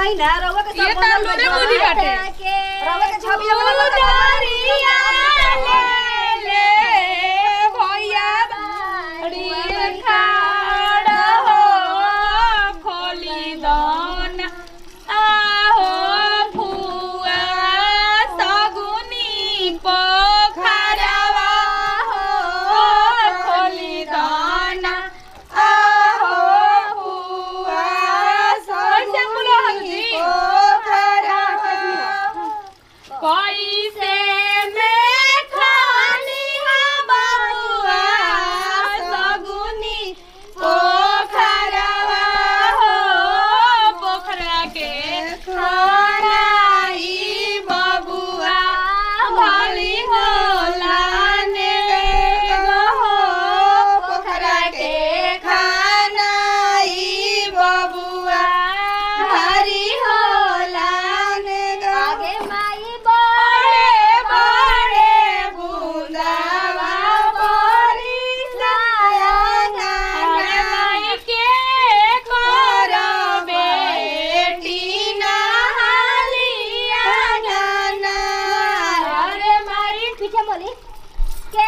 बताई ना रउआ के ये सब तो लोरे बुद्धि बाटे रउआ के छबिया वाला ले ले भैया बाड़ी खाड़ हो खोली दन आहो फुआ सगुनी पोखरवा हो खोली दन आहो फुआ सगुनी पोखरवा कैसे में खानी बबुआ सगुनी पोखरवा हो पोखरा के खानाई बबुआ भली होला ने हो पोखरा के खानाई बबुआ भरी होला ने आगे माई बड़े बड़े बूंदावा परी लाया अरे माई के करो बेटी नहालिया गाना अरे माई पीछे बोली के